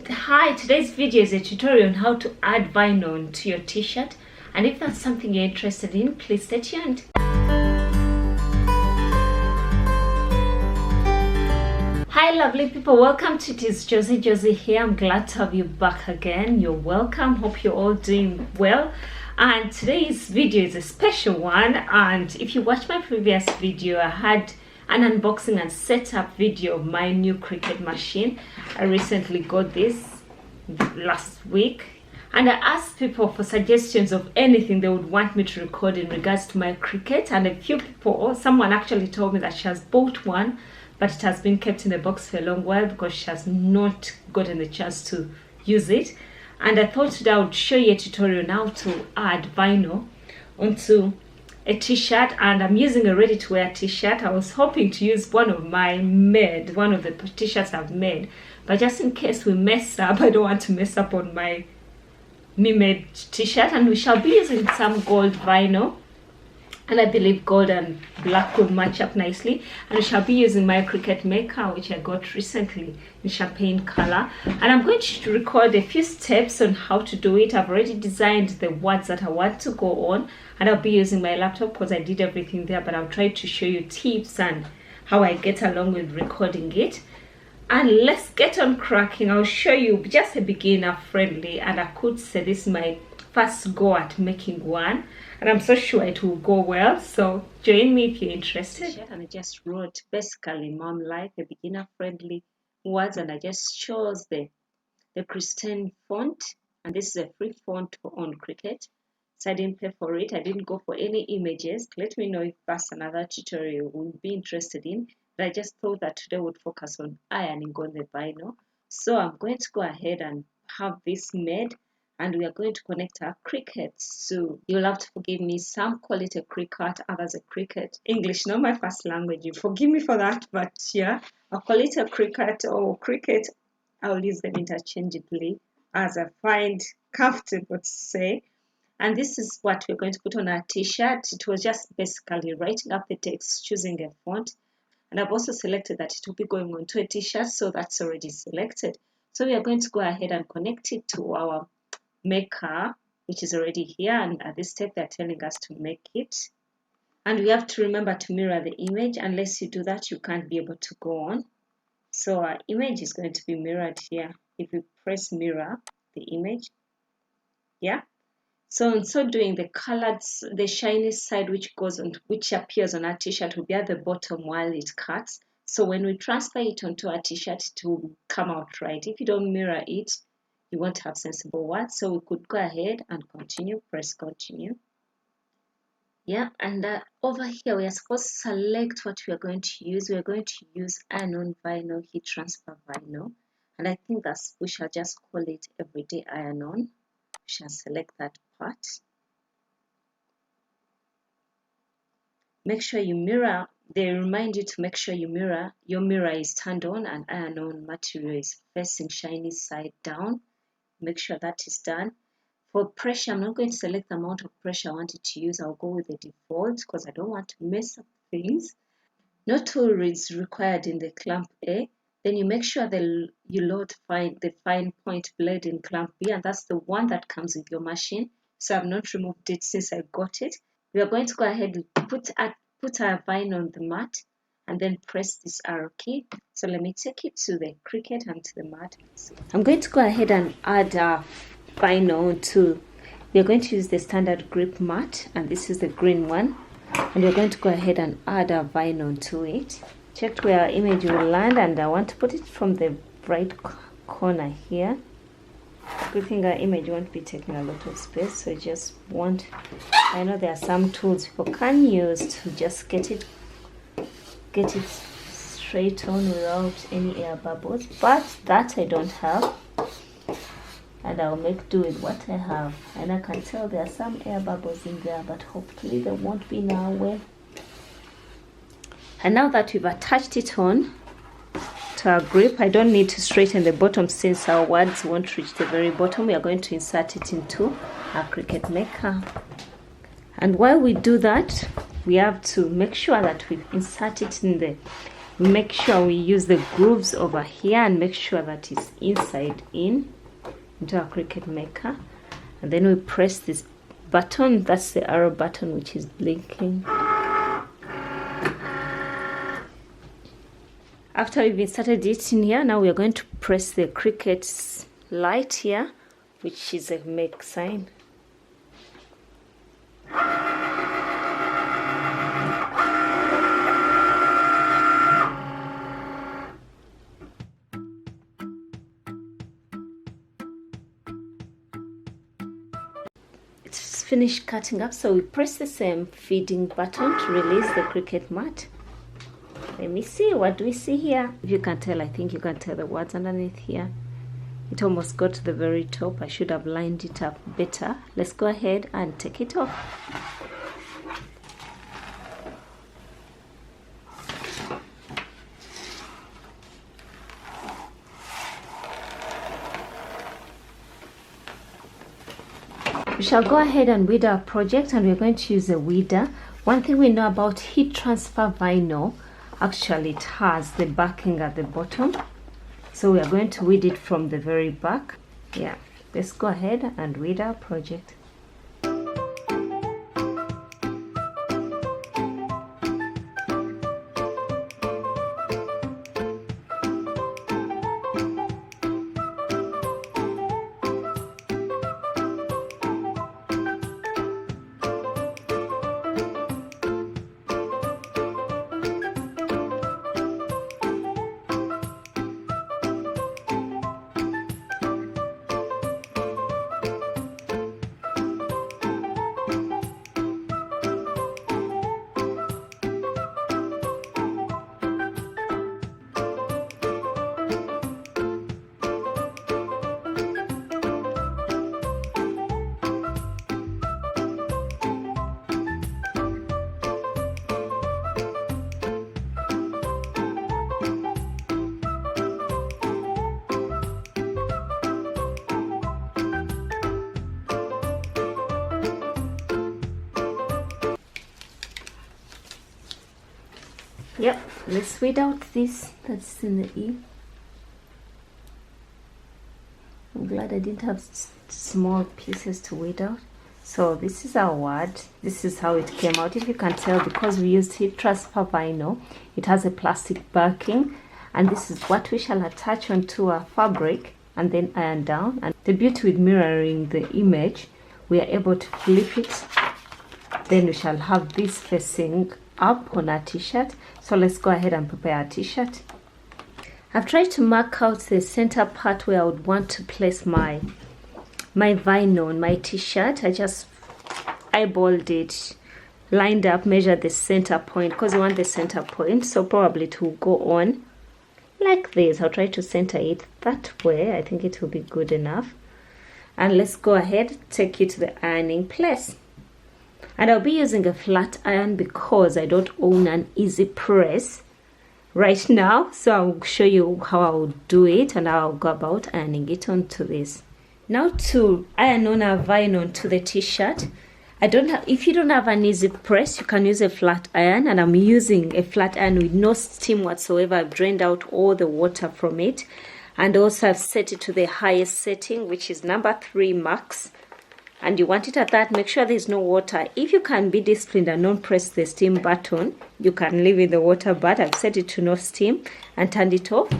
Hi, today's video is a tutorial on how to add vinyl to your t-shirt, and if that's something you're interested in, please stay tuned. Hi lovely people, welcome to It Is Josie here. I'm glad to have you back again. You're welcome. Hope you're all doing well. And today's video is a special one, and if you watched my previous video, I had an unboxing and setup video of my new Cricut machine. I recently got this last week, and I asked people for suggestions of anything they would want me to record in regards to my Cricut, and a few people, or someone actually told me that she has bought one, but it has been kept in the box for a long while because she has not gotten the chance to use it. And I thought today I would show you a tutorial on how to add vinyl onto a t-shirt, and I'm using a ready-to-wear t-shirt. I was hoping to use one of the t-shirts I've made, but just in case we mess up, I don't want to mess up on my me-made t-shirt. And we shall be using some gold vinyl, and I believe gold and black will match up nicely. And we shall be using my Cricut maker, which I got recently in champagne color. And I'm going to record a few steps on how to do it. I've already designed the words that I want to go on, and I'll be using my laptop because I did everything there, but I'll try to show you tips and how I get along with recording it. And let's get on cracking. I'll show you just a beginner friendly, and I could say this is my first go at making one, and I'm so sure it will go well. So join me if you're interested. And I just wrote basically mom like the beginner friendly words, and I just chose the Christian font, and this is a free font on Cricut, so I didn't pay for it. I didn't go for any images. Let me know if that's another tutorial you would be interested in, but I just thought that today would focus on ironing on the vinyl. So I'm going to go ahead and have this made, and we are going to connect our Cricut. So you'll have to forgive me, some call it a Cricut, others a Cricut. English, not my first language, you forgive me for that, but yeah, I'll call it a Cricut or Cricut. I'll use them interchangeably as I find comfortable to say. And this is what we're going to put on our t-shirt. It was just basically writing up the text, choosing a font, and I've also selected that it will be going onto a t-shirt, so that's already selected. So we are going to go ahead and connect it to our maker, which is already here, and at this step they're telling us to make it, and we have to remember to mirror the image. Unless you do that, you can't be able to go on. So our image is going to be mirrored here. If we press mirror the image, yeah, so in so doing, the colored, the shiny side which appears on our t-shirt will be at the bottom while it cuts. So when we transfer it onto our t-shirt, it will come out right. If you don't mirror it, you won't have sensible words. So we could go ahead and continue, press continue. Yeah, and over here we are supposed to select what we are going to use. We are going to use iron-on vinyl, heat transfer vinyl, and I think we shall just call it everyday iron-on. We shall select that part. Make sure you mirror. They remind you to make sure you mirror. Your mirror is turned on and iron-on material is facing shiny side down. Make sure that is done. For pressure, I'm not going to select the amount of pressure I wanted to use. I'll go with the default because I don't want to mess up things. No tool is required in the clamp A. Then you make sure you load the fine point blade in clamp B, and that's the one that comes with your machine. So I've not removed it since I got it. We are going to go ahead and put our vinyl on the mat, and then press this arrow key. So let me take it to the Cricut and to the mat. I'm going to go ahead and add our vinyl to, we're going to use the standard grip mat, and this is the green one, and we're going to go ahead and add our vinyl to it. Checked where our image will land, and I want to put it from the right corner here. Good thing our image won't be taking a lot of space, so I know there are some tools people can use to just get it straight on without any air bubbles, but that I don't have, and I'll make do with what I have. And I can tell there are some air bubbles in there, but hopefully they won't be in our way. And now that we've attached it on to our grip, I don't need to straighten the bottom since our words won't reach the very bottom. We are going to insert it into our Cricut maker, and while we do that, we have to make sure that we insert it in the make sure we use the grooves over here and make sure that it's inside in into our Cricut maker. And then we press this button, that's the arrow button which is blinking. After we've inserted it in here, now we are going to press the Cricut light here, which is a make sign. It's finished cutting up, so we press the same feeding button to release the Cricut mat. Let me see, what do we see here? If you can tell, I think you can tell the words underneath here. It almost got to the very top. I should have lined it up better. Let's go ahead and take it off. We shall go ahead and weed our project, and we're going to use a weeder. One thing we know about heat transfer vinyl, actually it has the backing at the bottom, so we are going to weed it from the very back. Yeah, let's go ahead and weed our project. Yep, let's weed out this that's in the E. I'm glad I didn't have small pieces to weed out. So this is our word. This is how it came out. If you can tell, because we used heat transfer vinyl, it has a plastic backing, and this is what we shall attach onto our fabric and then iron down. And the beauty with mirroring the image, we are able to flip it. Then we shall have this facing up on our t-shirt. So let's go ahead and prepare our t-shirt. I've tried to mark out the center part where I would want to place my vinyl on my t-shirt. I just eyeballed it, lined up, measured the center point because we want the center point, so probably it will go on like this. I'll try to center it that way. I think it will be good enough. And let's go ahead, take it to the ironing place. And I'll be using a flat iron because I don't own an easy press right now. So I'll show you how I'll do it and how I'll go about ironing it onto this. Now to iron on our vinyl onto the t-shirt, if you don't have an easy press, you can use a flat iron, and I'm using a flat iron with no steam whatsoever. I've drained out all the water from it, and also I've set it to the highest setting, which is number 3 max. And you want it at that. Make sure there's no water. If you can be disciplined and don't press the steam button, you can leave in the water, but I've set it to no steam and turned it off.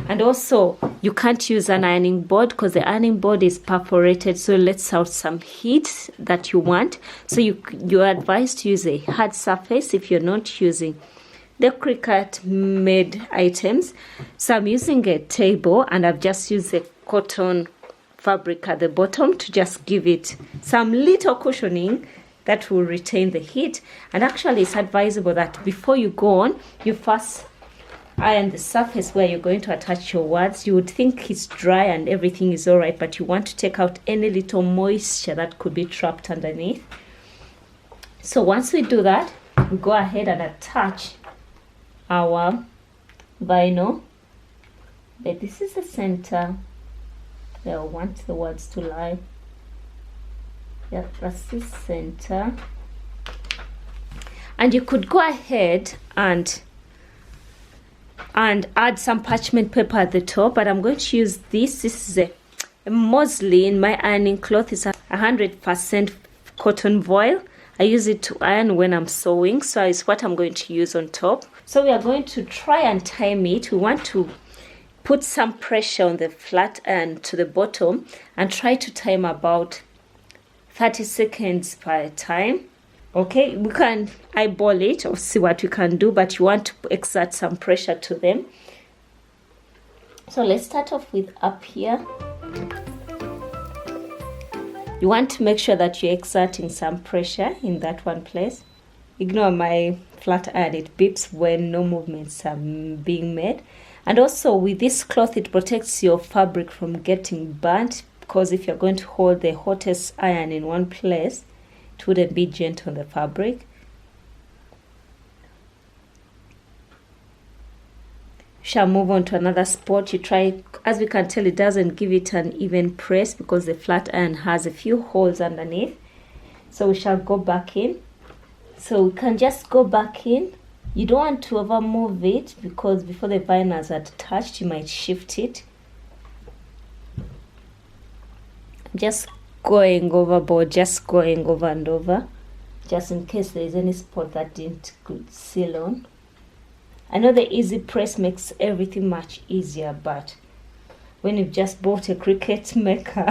And also you can't use an ironing board because the ironing board is perforated, so it lets out some heat that you want. So you're advised to use a hard surface if you're not using the Cricut made items. So I'm using a table, and I've just used a cotton fabric at the bottom to just give it some little cushioning that will retain the heat. And actually it's advisable that before you go on, you first iron the surface where you're going to attach your words. You would think it's dry and everything is all right, but you want to take out any little moisture that could be trapped underneath. So once we do that, we go ahead and attach our vinyl. But this is the center. I want the words to lie. Yep, that's the center. And you could go ahead and and add some parchment paper at the top, but I'm going to use this. This is a muslin. My ironing cloth is 100% cotton voile. I use it to iron when I'm sewing, so it's what I'm going to use on top. So we are going to try and time it. We want to put some pressure on the flat iron to the bottom and try to time about 30 seconds per time. Okay, we can eyeball it or see what we can do, but you want to exert some pressure to them. So let's start off with up here. You want to make sure that you're exerting some pressure in that one place. Ignore my flat iron, it beeps when no movements are being made. And also with this cloth, it protects your fabric from getting burnt, because if you're going to hold the hottest iron in one place, it wouldn't be gentle on the fabric. Shall move on to another spot. You try, as we can tell, it doesn't give it an even press because the flat iron has a few holes underneath. So we shall go back in. So we can just go back in. You don't want to over move it because before the viners are attached, you might shift it. Just going overboard, just going over and over, just in case there is any spot that didn't seal on. I know the easy press makes everything much easier, but when you've just bought a Cricut maker,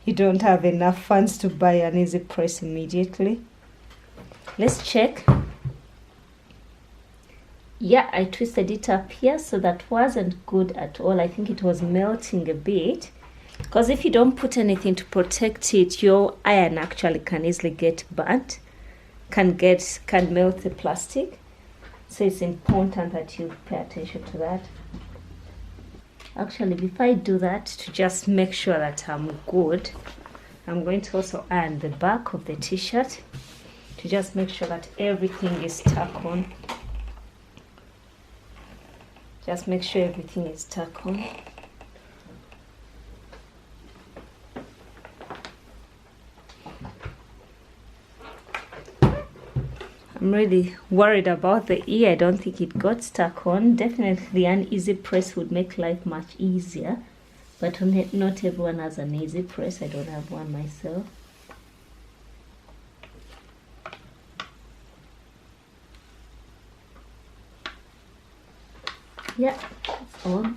you don't have enough funds to buy an easy press immediately. Let's check. Yeah, I twisted it up here, so that wasn't good at all. I think it was melting a bit, because if you don't put anything to protect it, your iron actually can easily get burnt, can melt the plastic. So it's important that you pay attention to that. Actually, before I do that, to just make sure that I'm good, I'm going to also iron the back of the t-shirt to just make sure that everything is stuck on. Just make sure everything is stuck on. I'm really worried about the ear. I don't think it got stuck on. Definitely an easy press would make life much easier, but not everyone has an easy press. I don't have one myself. Yeah, it's on.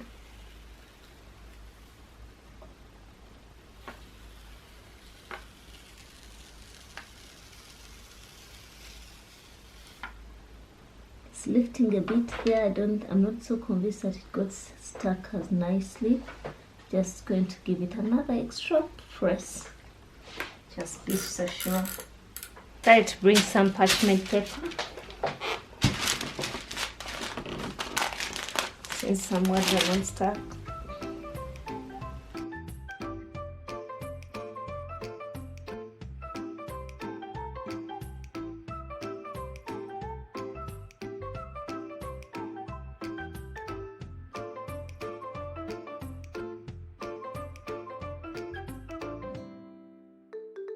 It's lifting a bit here. I'm not so convinced that it got stuck as nicely. Just going to give it another extra press. Just be so sure. Try to bring some parchment paper. Since some words are not stuck.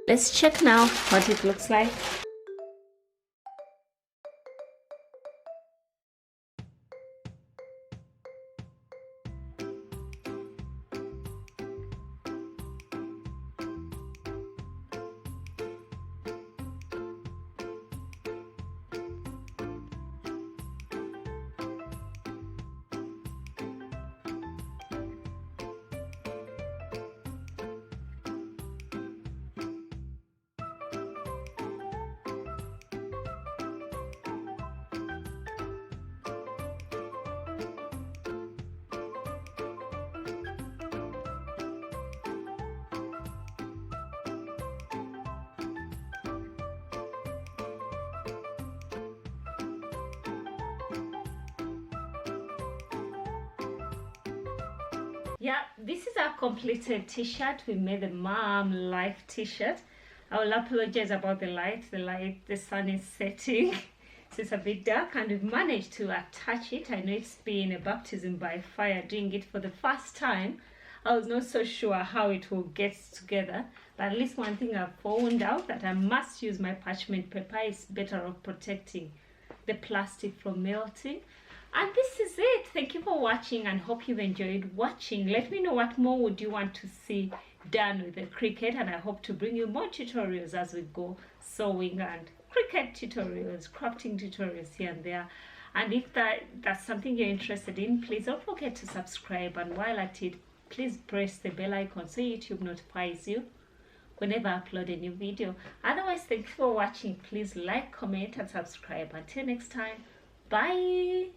Let's check now what it looks like. Yeah, this is our completed t-shirt. We made a mom life t-shirt. I will apologize about the light. The sun is setting. So it's a bit dark, and we've managed to attach it. I know it's been a baptism by fire doing it for the first time. I was not so sure how it will get together, but at least one thing I've found out, that I must use my parchment paper. It's better off protecting the plastic from melting. And this is it. Thank you for watching and hope you've enjoyed watching. Let me know what more would you want to see done with the Cricut, and I hope to bring you more tutorials as we go, sewing and Cricut tutorials, crafting tutorials here and there. And if that's something you're interested in, please don't forget to subscribe, and while at it, please press the bell icon so YouTube notifies you whenever I upload a new video. Otherwise, thank you for watching. Please like, comment and subscribe. Until next time, bye.